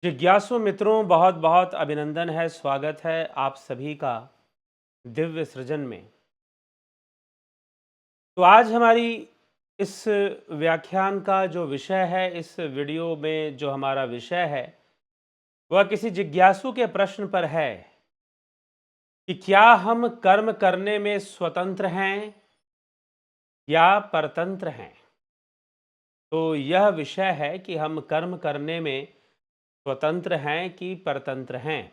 जिज्ञासु मित्रों, बहुत बहुत अभिनंदन है, स्वागत है आप सभी का दिव्य सृजन में। तो आज हमारी इस व्याख्यान का जो विषय है, इस वीडियो में जो हमारा विषय है, वह किसी जिज्ञासु के प्रश्न पर है कि क्या हम कर्म करने में स्वतंत्र हैं या परतंत्र हैं। तो यह विषय है कि हम कर्म करने में स्वतंत्र हैं कि परतंत्र हैं।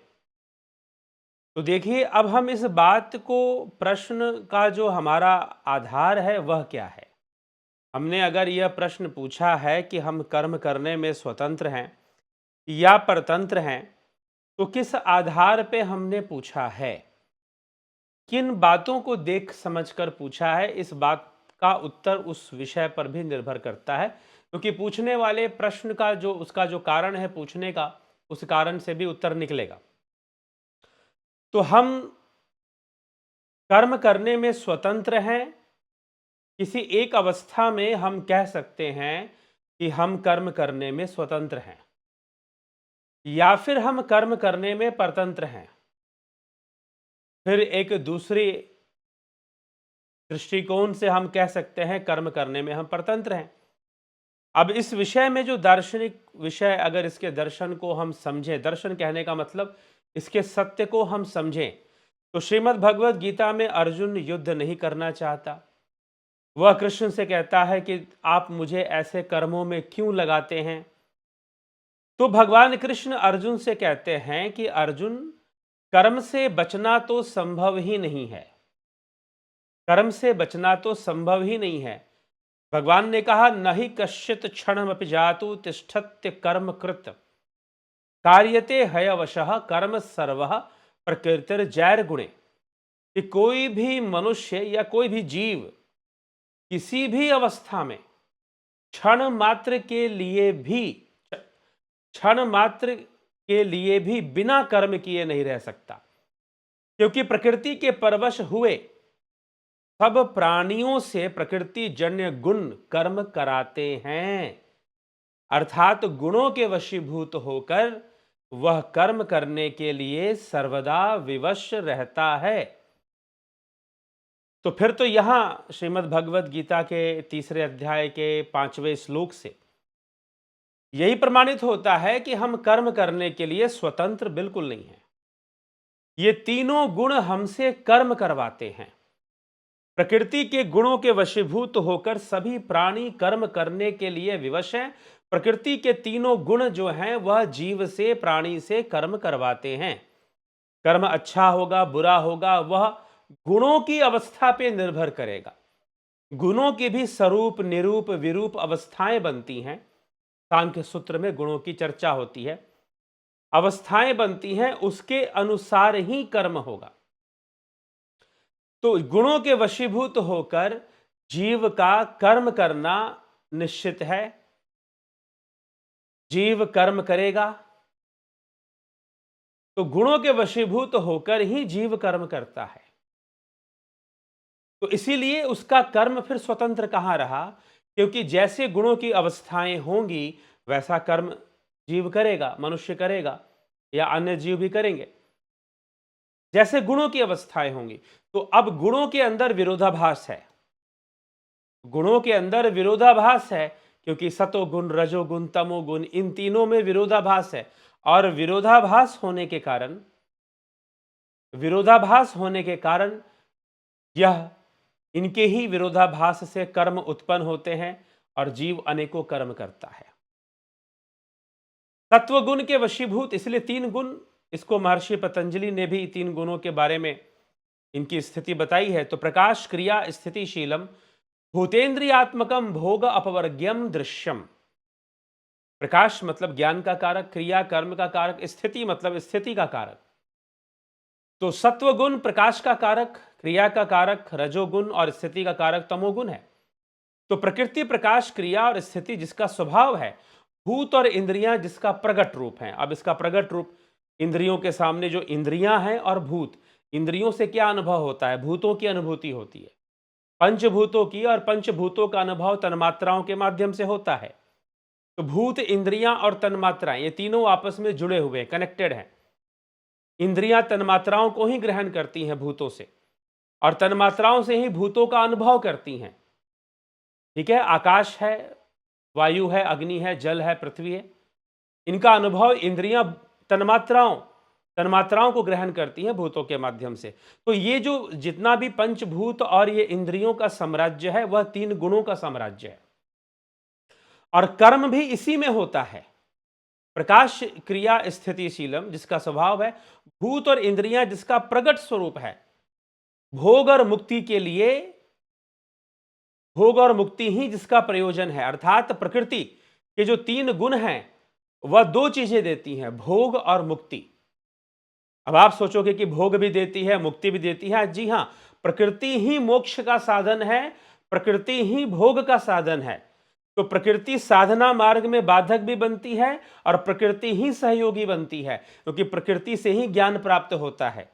तो देखिए, अब हम इस बात को, प्रश्न का जो हमारा आधार है वह क्या है। हमने अगर यह प्रश्न पूछा है कि हम कर्म करने में स्वतंत्र हैं या परतंत्र हैं, तो किस आधार पे हमने पूछा है, किन बातों को देख समझकर पूछा है, इस बात का उत्तर उस विषय पर भी निर्भर करता है। क्योंकि पूछने वाले प्रश्न का जो उसका जो कारण है पूछने का, उस कारण से भी उत्तर निकलेगा। तो हम कर्म करने में स्वतंत्र हैं। किसी एक अवस्था में हम कह सकते हैं कि हम कर्म करने में स्वतंत्र हैं, या फिर हम कर्म करने में परतंत्र हैं। फिर एक दूसरी दृष्टिकोण से हम कह सकते हैं कर्म करने में हम परतंत्र हैं। अब इस विषय में जो दार्शनिक विषय, अगर इसके दर्शन को हम समझें, दर्शन कहने का मतलब इसके सत्य को हम समझें, तो श्रीमद् भगवद गीता में अर्जुन युद्ध नहीं करना चाहता। वह कृष्ण से कहता है कि आप मुझे ऐसे कर्मों में क्यों लगाते हैं। तो भगवान कृष्ण अर्जुन से कहते हैं कि अर्जुन, कर्म से बचना तो संभव ही नहीं है। कर्म से बचना तो संभव ही नहीं है। भगवान ने कहा, नहीं कश्चित क्षणमपि जातु तिष्ठत्य कर्म कृत कार्यते हयवशः कर्म सर्वः प्रकृतिर्जैर गुणे। कि कोई भी मनुष्य या कोई भी जीव किसी भी अवस्था में क्षण मात्र के लिए भी क्षण मात्र के लिए भी बिना कर्म किए नहीं रह सकता। क्योंकि प्रकृति के परवश हुए सब प्राणियों से प्रकृति जन्य गुण कर्म कराते हैं। अर्थात गुणों के वशीभूत होकर वह कर्म करने के लिए सर्वदा विवश रहता है। तो फिर तो यहां श्रीमद् भगवद गीता के तीसरे अध्याय के 5वें श्लोक से यही प्रमाणित होता है कि हम कर्म करने के लिए स्वतंत्र बिल्कुल नहीं हैं। ये तीनों गुण हमसे कर्म करवाते हैं। प्रकृति के गुणों के वशीभूत होकर सभी प्राणी कर्म करने के लिए विवश हैं। प्रकृति के तीनों गुण जो हैं वह जीव से, प्राणी से कर्म करवाते हैं। कर्म अच्छा होगा बुरा होगा, वह गुणों की अवस्था पे निर्भर करेगा। गुणों की भी स्वरूप, निरूप, विरूप अवस्थाएं बनती हैं। सांख्य सूत्र में गुणों की चर्चा होती है। अवस्थाएं बनती हैं, उसके अनुसार ही कर्म होगा। तो गुणों के वशीभूत होकर जीव का कर्म करना निश्चित है। जीव कर्म करेगा तो गुणों के वशीभूत होकर ही जीव कर्म करता है। तो इसीलिए उसका कर्म फिर स्वतंत्र कहां रहा। क्योंकि जैसे गुणों की अवस्थाएं होंगी वैसा कर्म जीव करेगा, मनुष्य करेगा या अन्य जीव भी करेंगे। जैसे गुणों की अवस्थाएं होंगी, तो अब गुणों के अंदर विरोधाभास है। गुणों के अंदर विरोधाभास है, क्योंकि सतोगुण, रजोगुण, तमोगुण, इन तीनों में विरोधाभास है। और विरोधाभास होने के कारण यह इनके ही विरोधाभास से कर्म उत्पन्न होते हैं और जीव अनेकों कर्म करता है। तत्वगुण के वशीभूत, इसलिए तीन गुण, इसको महर्षि पतंजलि ने भी तीन गुणों के बारे में इनकी स्थिति बताई है। तो प्रकाश, क्रिया, स्थितिशीलम, भूतेन्द्रियात्मकम, भोग अपवर्ग्यम दृश्यम। प्रकाश मतलब ज्ञान का कारक, क्रिया कर्म का कारक, स्थिति मतलब स्थिति का कारक। तो सत्वगुण प्रकाश का कारक, क्रिया का कारक रजोगुण और स्थिति का कारक तमोगुण है। तो प्रकृति, प्रकाश, क्रिया और स्थिति जिसका स्वभाव है, भूत और इंद्रियां जिसका प्रगट रूप है। अब इसका प्रगट रूप, इंद्रियों के सामने जो इंद्रियां हैं और भूत, इंद्रियों से क्या अनुभव होता है, भूतों की अनुभूति होती है। पंचभूतों की, और पंचभूतों का अनुभव तन्मात्राओं के माध्यम से होता है। तो भूत, इंद्रियां और तन्मात्राएं, ये तीनों आपस में जुड़े हुए हैं, कनेक्टेड हैं। इंद्रियां तन्मात्राओं को ही ग्रहण करती हैं भूतों से, और तन्मात्राओं से ही भूतों का अनुभव करती हैं। ठीक है, आकाश है, वायु है, अग्नि है, जल है, पृथ्वी है, इनका अनुभव इंद्रियां तन्मात्राओं तन्मात्राओं को ग्रहण करती हैं भूतों के माध्यम से। तो ये जो जितना भी पंचभूत और ये इंद्रियों का साम्राज्य है, वह तीन गुणों का साम्राज्य है, और कर्म भी इसी में होता है। प्रकाश क्रिया स्थितिशीलम, जिसका स्वभाव है, भूत और इंद्रियां जिसका प्रगट स्वरूप है, भोग और मुक्ति के लिए, भोग और मुक्ति ही जिसका प्रयोजन है। अर्थात प्रकृति के जो तीन गुण हैं वह दो चीजें देती हैं, भोग और मुक्ति। अब आप सोचोगे कि भोग भी देती है, मुक्ति भी देती है। जी हां, प्रकृति ही मोक्ष का साधन है, प्रकृति ही भोग का साधन है। तो प्रकृति साधना मार्ग में बाधक भी बनती है और प्रकृति ही सहयोगी बनती है, क्योंकि प्रकृति से ही ज्ञान प्राप्त होता है।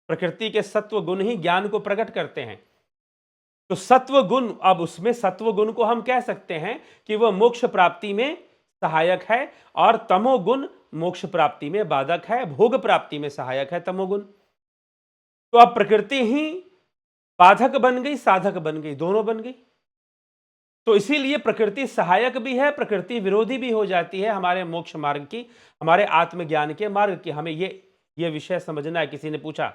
प्रकृति के सत्व गुण ही ज्ञान को प्रकट करते हैं। तो सत्व गुण, अब उसमें सत्व गुण को हम कह सकते हैं कि वह मोक्ष प्राप्ति में सहायक है, और तमोगुण मोक्ष प्राप्ति में बाधक है, भोग प्राप्ति में सहायक है तमोगुण। तो अब प्रकृति ही बाधक बन गई, साधक बन गई, दोनों बन गई। तो इसीलिए प्रकृति सहायक भी है, प्रकृति विरोधी भी हो जाती है हमारे मोक्ष मार्ग की, हमारे आत्मज्ञान के मार्ग की। हमें ये विषय समझना है। किसी ने पूछा,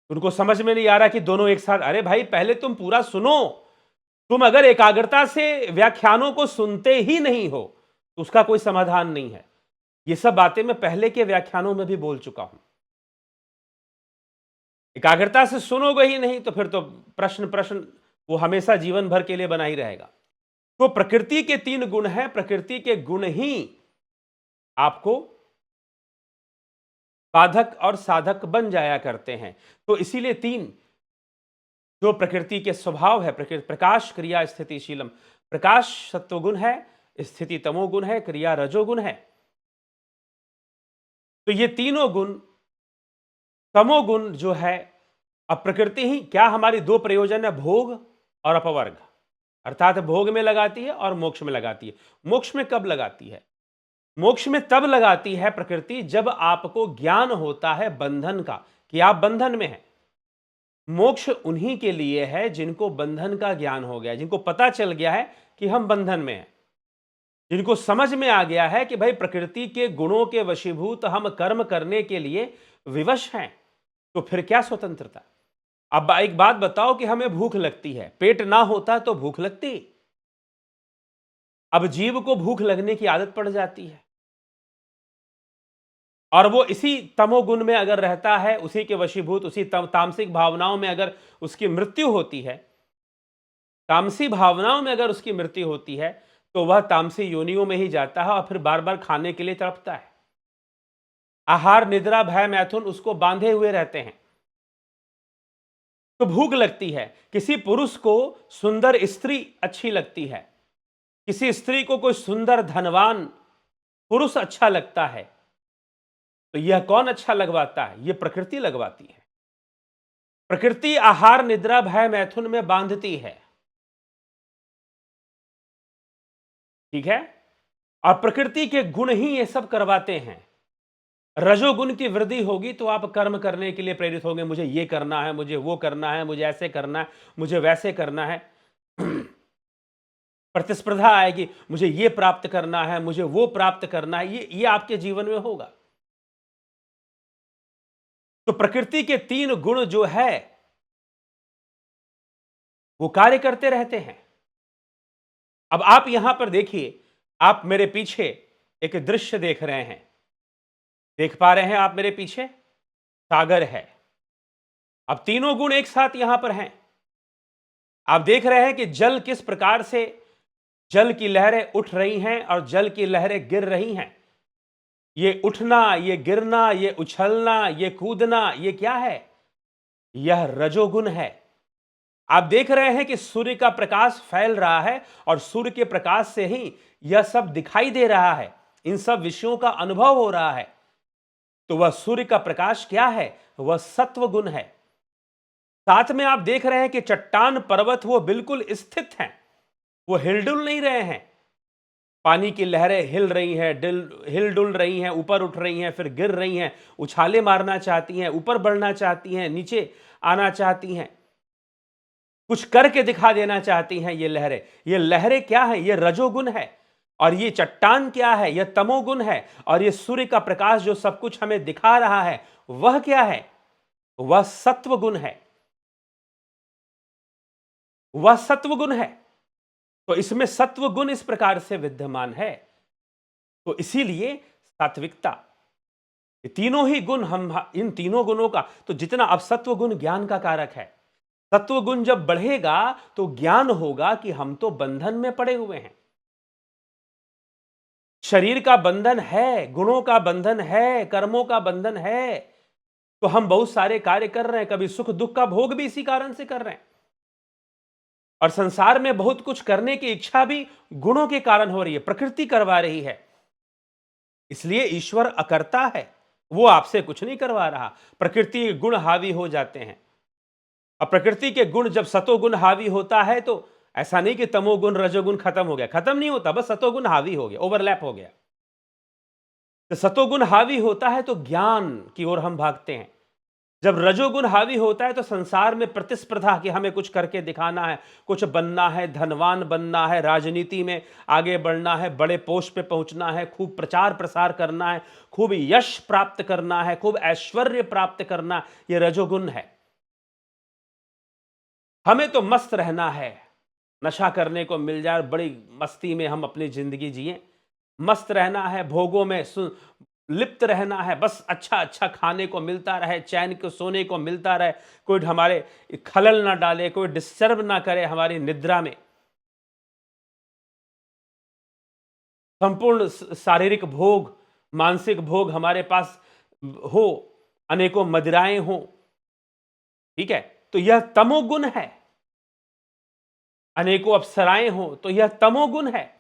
उनको समझ में नहीं आ रहा कि दोनों एक साथ। अरे भाई, पहले तुम पूरा सुनो। तुम अगर एकाग्रता से व्याख्यानों को सुनते ही नहीं हो तो उसका कोई समाधान नहीं है। ये सब बातें मैं पहले के व्याख्यानों में भी बोल चुका हूं। एकाग्रता से सुनोगे ही नहीं तो फिर तो प्रश्न वो हमेशा जीवन भर के लिए बना ही रहेगा। तो प्रकृति के तीन गुण हैं, प्रकृति के गुण ही आपको बाधक और साधक बन जाया करते हैं। तो इसीलिए तीन जो प्रकृति के स्वभाव है, प्रकाश क्रिया स्थितिशीलम, प्रकाश सत्वगुण है, स्थिति तमोगुण है, क्रिया रजोगुण है। तो ये तीनों गुण, तमोगुण जो है, अब प्रकृति ही क्या, हमारी दो प्रयोजन है, भोग और अपवर्ग। अर्थात भोग में लगाती है और मोक्ष में लगाती है। मोक्ष में कब लगाती है? मोक्ष में तब लगाती है प्रकृति जब आपको ज्ञान होता है बंधन का, कि आप बंधन में हैं। मोक्ष उन्हीं के लिए है जिनको बंधन का ज्ञान हो गया, जिनको पता चल गया है कि हम बंधन में हैं, जिनको समझ में आ गया है कि भाई प्रकृति के गुणों के वशीभूत हम कर्म करने के लिए विवश हैं। तो फिर क्या स्वतंत्रता? अब एक बात बताओ कि हमें भूख लगती है, पेट ना होता तो भूख लगती। अब जीव को भूख लगने की आदत पड़ जाती है, और वो इसी तमोगुण में अगर रहता है, उसी के वशीभूत, उसी तामसिक भावनाओं में अगर उसकी मृत्यु होती है, तामसी भावनाओं में अगर उसकी मृत्यु होती है, तो वह तामसी योनियों में ही जाता है और फिर बार बार खाने के लिए तड़पता है। आहार, निद्रा, भय, मैथुन उसको बांधे हुए रहते हैं। तो भूख लगती है। किसी पुरुष को सुंदर स्त्री अच्छी लगती है, किसी स्त्री को कोई सुंदर धनवान पुरुष अच्छा लगता है। तो यह कौन अच्छा लगवाता है? यह प्रकृति लगवाती है। प्रकृति आहार, निद्रा, भय, मैथुन में बांधती है। ठीक है, और प्रकृति के गुण ही ये सब करवाते हैं। रजोगुण की वृद्धि होगी तो आप कर्म करने के लिए प्रेरित होंगे, मुझे ये करना है, मुझे वो करना है, मुझे ऐसे करना है, मुझे वैसे करना है। प्रतिस्पर्धा आएगी, मुझे ये प्राप्त करना है, मुझे वो प्राप्त करना है, ये आपके जीवन में होगा। तो प्रकृति के तीन गुण जो है वो कार्य करते रहते हैं। अब आप यहां पर देखिए, आप मेरे पीछे एक दृश्य देख रहे हैं, देख पा रहे हैं आप मेरे पीछे? सागर है। अब तीनों गुण एक साथ यहां पर हैं। आप देख रहे हैं कि जल किस प्रकार से, जल की लहरें उठ रही हैं और जल की लहरें गिर रही हैं। ये उठना, ये गिरना, ये उछलना, ये कूदना, ये क्या है? यह रजोगुण है। आप देख रहे हैं कि सूर्य का प्रकाश फैल रहा है और सूर्य के प्रकाश से ही यह सब दिखाई दे रहा है, इन सब विषयों का अनुभव हो रहा है। तो वह सूर्य का प्रकाश क्या है? वह सत्व गुण है। साथ में आप देख रहे हैं कि चट्टान पर्वत वो बिल्कुल स्थित हैं, वो हिलडुल नहीं रहे हैं। पानी की लहरें हिल रही हैं, हिल डुल रही हैं, ऊपर उठ रही हैं, फिर गिर रही हैं, उछाले मारना चाहती हैं, ऊपर बढ़ना चाहती हैं, नीचे आना चाहती हैं, कुछ करके दिखा देना चाहती हैं। ये लहरें क्या है? ये रजोगुण है। और ये चट्टान क्या है? यह तमोगुण है। और ये सूर्य का प्रकाश जो सब कुछ हमें दिखा रहा है, वह क्या है? वह सत्वगुण है। वह सत्वगुण है। तो इसमें सत्वगुण इस प्रकार से विद्यमान है। तो इसीलिए सात्विकता, ये तीनों ही गुण, हम इन तीनों गुणों का, तो जितना, अब सत्व गुण ज्ञान का कारक है। सत्व गुण जब बढ़ेगा तो ज्ञान होगा कि हम तो बंधन में पड़े हुए हैं। शरीर का बंधन है, गुणों का बंधन है, कर्मों का बंधन है। तो हम बहुत सारे कार्य कर रहे हैं, कभी सुख दुख का भोग भी इसी कारण से कर रहे हैं। और संसार में बहुत कुछ करने की इच्छा भी गुणों के कारण हो रही है, प्रकृति करवा रही है। इसलिए ईश्वर अकर्ता है, वो आपसे कुछ नहीं करवा रहा। प्रकृति के गुण हावी हो जाते हैं। अब प्रकृति के गुण जब सतोगुण हावी होता है तो ऐसा नहीं कि तमोगुण रजोगुण खत्म हो गया, खत्म नहीं होता, बस सतोगुण हावी हो गया, ओवरलैप हो गया। तो सतोगुण हावी होता है तो ज्ञान की ओर हम भागते हैं। जब रजोगुण हावी होता है तो संसार में प्रतिस्पर्धा, कि हमें कुछ करके दिखाना है, कुछ बनना है, धनवान बनना है, राजनीति में आगे बढ़ना है, बड़े पोस्ट पे पहुंचना है, खूब प्रचार प्रसार करना है, खूब यश प्राप्त करना है, खूब ऐश्वर्य प्राप्त करना, यह रजोगुण है। हमें तो मस्त रहना है, नशा करने को मिल जाए, बड़ी मस्ती में हम अपनी जिंदगी जिए, मस्त रहना है, भोगों में लिप्त रहना है, बस अच्छा अच्छा खाने को मिलता रहे, चैन को सोने को मिलता रहे, कोई हमारे खलल ना डाले, कोई डिस्टर्ब ना करे हमारी निद्रा में। संपूर्ण शारीरिक भोग, मानसिक भोग हमारे पास हो, अनेकों मदिराएं हो, ठीक है, तो यह तमोगुण है। अनेकों अप्सराएं हो तो यह तमोगुण है,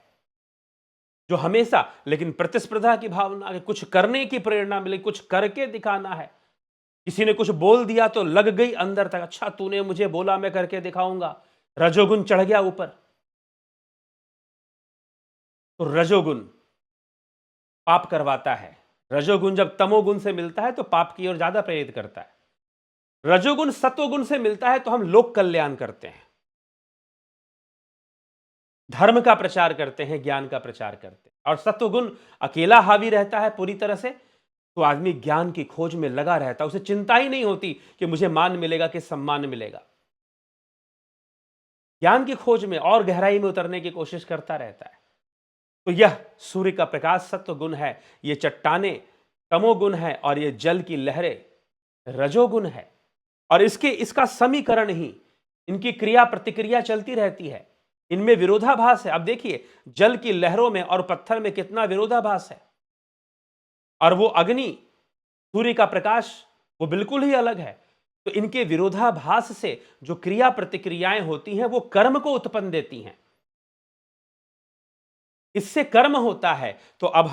जो हमेशा, लेकिन प्रतिस्पर्धा की भावना है, कुछ करने की प्रेरणा मिले, कुछ करके दिखाना है। किसी ने कुछ बोल दिया तो लग गई अंदर तक, अच्छा तूने मुझे बोला, मैं करके दिखाऊंगा, रजोगुण चढ़ गया ऊपर। तो रजोगुण पाप करवाता है। रजोगुण जब तमोगुण से मिलता है तो पाप की ओर ज्यादा प्रेरित करता है। रजोगुण सत्वगुण से मिलता है तो हम लोक कल्याण करते हैं, धर्म का प्रचार करते हैं, ज्ञान का प्रचार करते हैं। और सत्वगुण अकेला हावी रहता है पूरी तरह से, तो आदमी ज्ञान की खोज में लगा रहता है, उसे चिंता ही नहीं होती कि मुझे मान मिलेगा कि सम्मान मिलेगा। ज्ञान की खोज में और गहराई में उतरने की कोशिश करता रहता है। तो यह सूर्य का प्रकाश सत्व गुण है, ये चट्टाने तमोगुण है, और ये जल की लहरें रजोगुण है। और इसका समीकरण ही, इनकी क्रिया प्रतिक्रिया चलती रहती है, इनमें विरोधाभास है। अब देखिए, जल की लहरों में और पत्थर में कितना विरोधाभास है। और वो अग्नि, सूर्य का प्रकाश, वो बिल्कुल ही अलग है। तो इनके विरोधाभास से जो क्रिया प्रतिक्रियाएं होती हैं वो कर्म को उत्पन्न देती हैं, इससे कर्म होता है। तो अब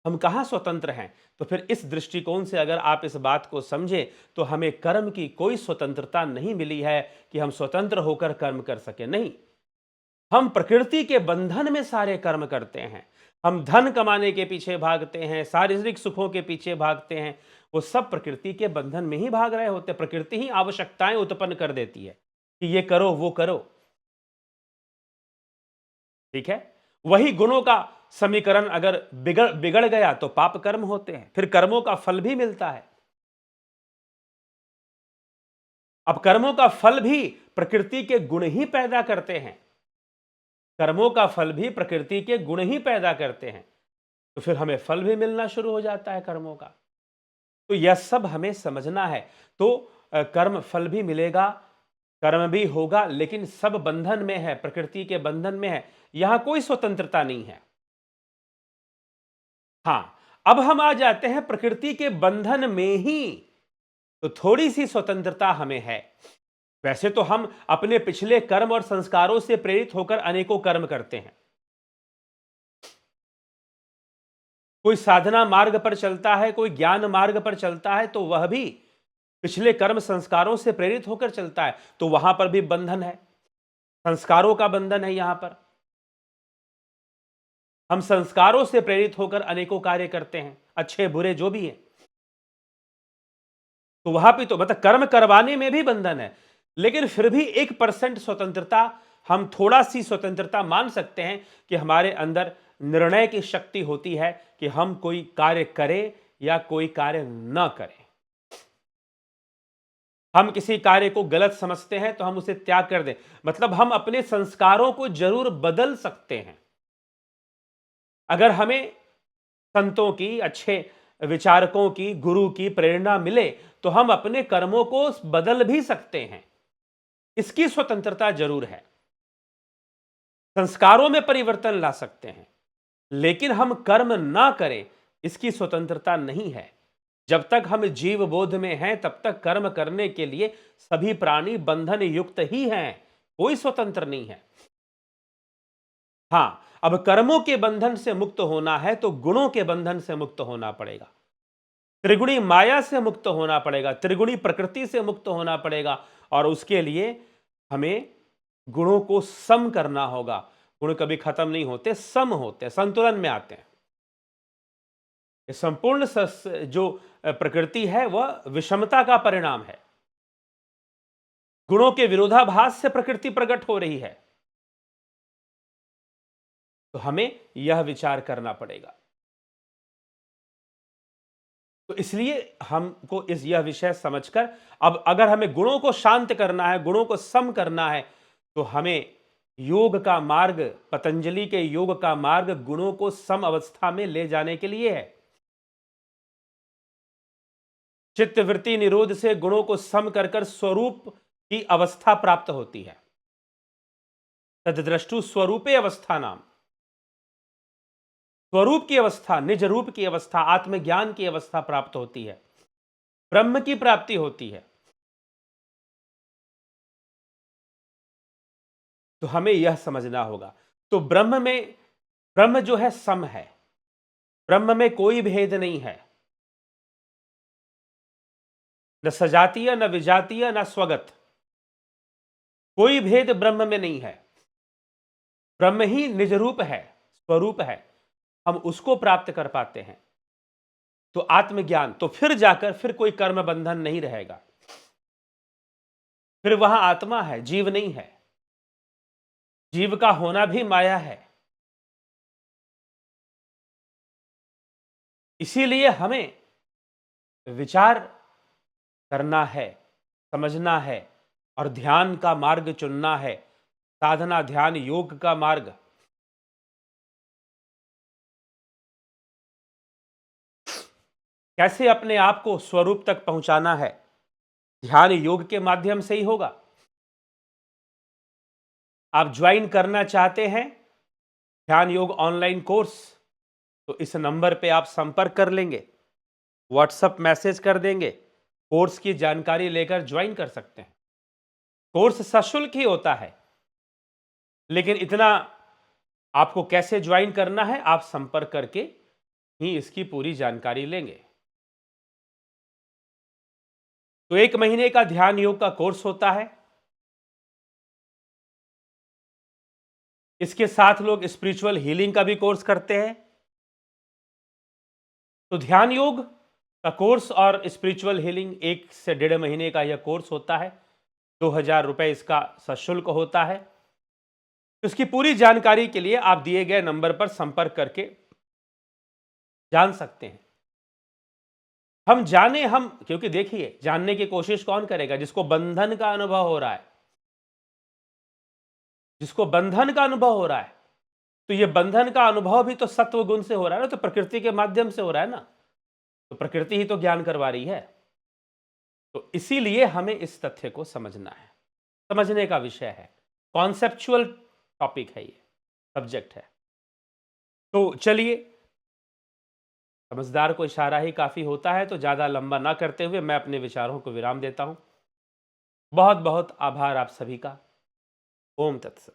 हम कहां स्वतंत्र हैं? तो फिर इस दृष्टिकोण से अगर आप इस बात को समझें तो हमें कर्म की कोई स्वतंत्रता नहीं मिली है कि हम स्वतंत्र होकर कर्म कर सके। नहीं, हम प्रकृति के बंधन में सारे कर्म करते हैं। हम धन कमाने के पीछे भागते हैं, शारीरिक सुखों के पीछे भागते हैं, वो सब प्रकृति के बंधन में ही भाग रहे होते। प्रकृति ही आवश्यकताएं उत्पन्न कर देती है कि ये करो वो करो, ठीक है। वही गुणों का समीकरण अगर बिगड़ बिगड़ गया तो पाप कर्म होते हैं, फिर कर्मों का फल भी मिलता है। अब कर्मों का फल भी प्रकृति के गुण ही पैदा करते हैं, कर्मों का फल भी प्रकृति के गुण ही पैदा करते हैं। तो फिर हमें फल भी मिलना शुरू हो जाता है कर्मों का। तो यह सब हमें समझना है। तो कर्म फल भी मिलेगा, कर्म भी होगा, लेकिन सब बंधन में है, प्रकृति के बंधन में है, यहां कोई स्वतंत्रता नहीं है। हां, अब हम आ जाते हैं प्रकृति के बंधन में ही, तो थोड़ी सी स्वतंत्रता हमें है। वैसे तो हम अपने पिछले कर्म और संस्कारों से प्रेरित होकर अनेकों कर्म करते हैं। कोई साधना मार्ग पर चलता है, कोई ज्ञान मार्ग पर चलता है, तो वह भी पिछले कर्म संस्कारों से प्रेरित होकर चलता है, तो वहां पर भी बंधन है। संस्कारों का बंधन है यहां पर। हम संस्कारों से प्रेरित होकर अनेकों कार्य करते हैं, अच्छे बुरे जो भी हैं। तो वहां भी तो मतलब कर्म करवाने में भी बंधन है, लेकिन फिर भी 1% स्वतंत्रता, हम थोड़ा सी स्वतंत्रता मान सकते हैं कि हमारे अंदर निर्णय की शक्ति होती है कि हम कोई कार्य करें या कोई कार्य न करें। हम किसी कार्य को गलत समझते हैं तो हम उसे त्याग कर दें, मतलब हम अपने संस्कारों को जरूर बदल सकते हैं। अगर हमें संतों की, अच्छे विचारकों की, गुरु की प्रेरणा मिले तो हम अपने कर्मों को बदल भी सकते हैं, इसकी स्वतंत्रता जरूर है। संस्कारों में परिवर्तन ला सकते हैं, लेकिन हम कर्म ना करें इसकी स्वतंत्रता नहीं है। जब तक हम जीव बोध में हैं तब तक कर्म करने के लिए सभी प्राणी बंधन युक्त ही हैं, कोई स्वतंत्र नहीं है। हां, अब कर्मों के बंधन से मुक्त होना है तो गुणों के बंधन से मुक्त होना पड़ेगा, त्रिगुणी माया से मुक्त होना पड़ेगा, त्रिगुणी प्रकृति से मुक्त होना पड़ेगा, और उसके लिए हमें गुणों को सम करना होगा। गुण कभी खत्म नहीं होते, सम होते, संतुलन में आते हैं। संपूर्ण जो प्रकृति है वह विषमता का परिणाम है। गुणों के विरोधाभास से प्रकृति प्रकट हो रही है, तो हमें यह विचार करना पड़ेगा। तो इसलिए हमको यह विषय समझकर, अब अगर हमें गुणों को शांत करना है, गुणों को सम करना है, तो हमें योग का मार्ग, पतंजलि के योग का मार्ग गुणों को सम अवस्था में ले जाने के लिए है। चित्तवृत्ति निरोध से गुणों को सम कर स्वरूप की अवस्था प्राप्त होती है। तद्द्रष्टु स्वरूपे अवस्था नाम, स्वरूप की अवस्था, निज रूप की अवस्था, आत्मज्ञान की अवस्था प्राप्त होती है, ब्रह्म की प्राप्ति होती है। तो हमें यह समझना होगा। तो ब्रह्म जो है सम है, ब्रह्म में कोई भेद नहीं है, न सजातीय, न विजातीय, न स्वगत, कोई भेद ब्रह्म में नहीं है। ब्रह्म ही निज रूप है, स्वरूप है, हम उसको प्राप्त कर पाते हैं। तो आत्मज्ञान, तो फिर जाकर फिर कोई कर्म बंधन नहीं रहेगा, फिर वहां आत्मा है, जीव नहीं है। जीव का होना भी माया है। इसीलिए हमें विचार करना है, समझना है, और ध्यान का मार्ग चुनना है, साधना, ध्यान, योग का मार्ग। कैसे अपने आप को स्वरूप तक पहुंचाना है? ध्यान योग के माध्यम से ही होगा। आप ज्वाइन करना चाहते हैं ध्यान योग ऑनलाइन कोर्स, तो इस नंबर पे आप संपर्क कर लेंगे, व्हाट्सएप मैसेज कर देंगे, कोर्स की जानकारी लेकर ज्वाइन कर सकते हैं। कोर्स सशुल्क ही होता है, लेकिन इतना आपको कैसे ज्वाइन करना है आप संपर्क करके ही इसकी पूरी जानकारी लेंगे। तो 1 महीने का ध्यान योग का कोर्स होता है। इसके साथ लोग स्पिरिचुअल हीलिंग का भी कोर्स करते हैं। तो ध्यान योग का कोर्स और स्पिरिचुअल हीलिंग 1 से 1.5 महीने का यह कोर्स होता है। 2000 रुपए इसका सशुल्क होता है। इसकी पूरी जानकारी के लिए आप दिए गए नंबर पर संपर्क करके जान सकते हैं। क्योंकि देखिए, जानने की कोशिश कौन करेगा? जिसको बंधन का अनुभव हो रहा है, जिसको बंधन का अनुभव हो रहा है। तो ये बंधन का अनुभव भी तो सत्व गुण से हो रहा है ना, तो प्रकृति के माध्यम से हो रहा है ना, तो प्रकृति ही तो ज्ञान करवा रही है। तो इसीलिए हमें इस तथ्य को समझना है, समझने का विषय है, कॉन्सेप्चुअल टॉपिक है, ये सब्जेक्ट है। तो चलिए, समझदार को इशारा ही काफी होता है, तो ज्यादा लंबा ना करते हुए मैं अपने विचारों को विराम देता हूं। बहुत बहुत आभार आप सभी का। ओम तत्सत।